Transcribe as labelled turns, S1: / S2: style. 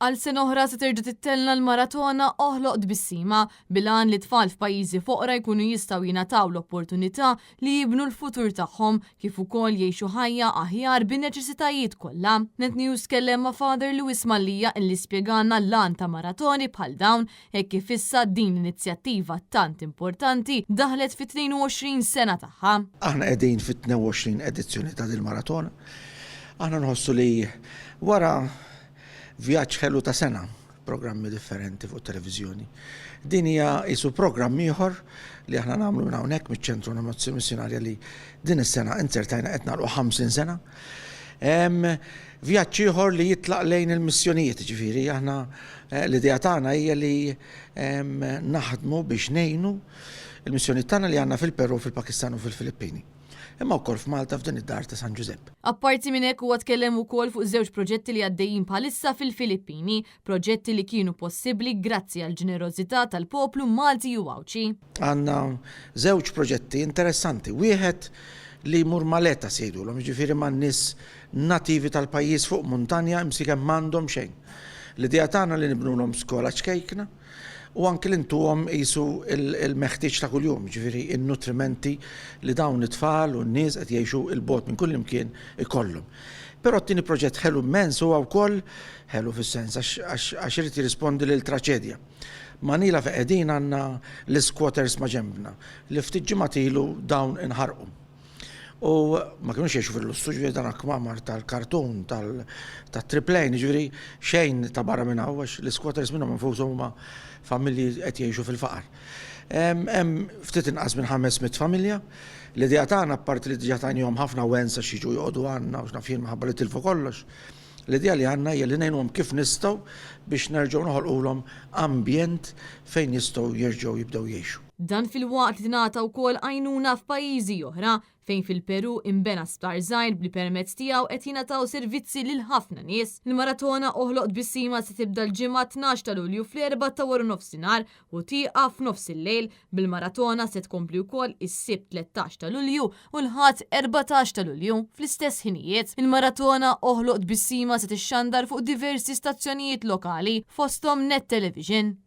S1: Għal sena oħra se terġa' tittelna l-maratona Oħloq Tbissima bilan li tfal f'pajjiżi foqra jkunu jistgħu jingħataw l-opportunità li jibnu l-futur tagħhom kif ukoll jgħixu ħajja aħjar bin-neċessitajiet kollha. Net News kellem ma' Father Lewis Mallija illi spjegana l-lan ta' maratoni bħal dawn hekk kif issa din l-inizjattiva tant importanti daħlet fi 22 sena tagħha.
S2: Aħna qegħdin fit-22 edizzjoni ta' din maratona. Aħna nħossu li wara vjaġġ ħelu ta' sena, programmi differenti fuq televizjoni. Din hija isu programm ieħor li aħna nagħmlu minn hawnhekk miċ-ċentru missjonarja li din is-sena insertajna qed nagħlqu 50 sena. Vjaġġ ieħor li jitlaq lejn il-missjonijiet, ġifieri aħna l-idea tagħna hija li naħdmu biex ngħinu il-missjonijiet tagħna li għandna fil-Peru, fil-Pakistan u fil-Filippini. Imma wkoll f'Malta f'din id-dar ta' San Giuseppe.
S1: Apparti minn hekk huwa tkellem ukoll fuq żewġ proġetti li għaddejjin bħalissa fil-Filippini, proġetti li kienu possibbli grazzi għall ġenerożità tal-poplu Malti u Awċi.
S2: Għandna żewġ proġetti interessanti. Wieħed li jmur maleta sejduhom, jiġifieri man nies nativi tal-pajjiż fuq muntanja imsikemm m'għandhom xejn. L-idea tagħna li nibnulhom skola ċkejkna u anke li ntuhom qisu il-meħtieġ ta' kuljum, ġifieri in-nutrimenti li dawn it-tfal u n-nies qed jgħixu il-bogħod minn kull imkien ikollhom. Però t-tieni proġett ħelu immens huwa wkoll ħelu fis-sens għax irid jirrispondi lil traċedja. Manila fejn qegħdin għandna l-squatters ma' ġembna li ftit ġimgħat ilu dawn inħarqu. U ma kienux jgħixu fil-lussu, ġifieri dan kmamar tal-kartun, tat-triplejn, ġifieri xejn ta' barra minn hawn għax l-squatters minnhom infushom huma familji qed jgħixu fil-faqar. Hemm ftit inqas minn 500 familja. L-idea tagħna apparti li diġà tajnihom ħafna wenza xi jiġu joqogħdu għandna u x'naf jien minħabba li tilfu kollox. L-idea li għandna hija li ngħinuhom kif nistgħu biex nerġgħu noħolqulhom ambjent fejn jistgħu jerġgħu jibdew jgħixu.
S1: Dan fil-waqt li tingħata wkoll għajnuna f'pajjiżi oħra fejn fil-Peru imbena sptar żgħir bli permezz tiegħu qed jingħataw servizzi lil ħafna nies. Il-maratona Oħloq Tbissima se tibda l-ġimgħa 12 ta' Lulju fl-4 ta' wara nofsinhar u tieqaf f'nofs il-lejl. Bil-maratona se tkompli wkoll is-Sibt 13 ta' Lulju u l-Ħadd 14 ta' Lulju fl-istess ħinijiet. Il-maratona Oħloq Tbissima se tixxandar fuq diversi stazzjonijiet lokali fosthom Net Television.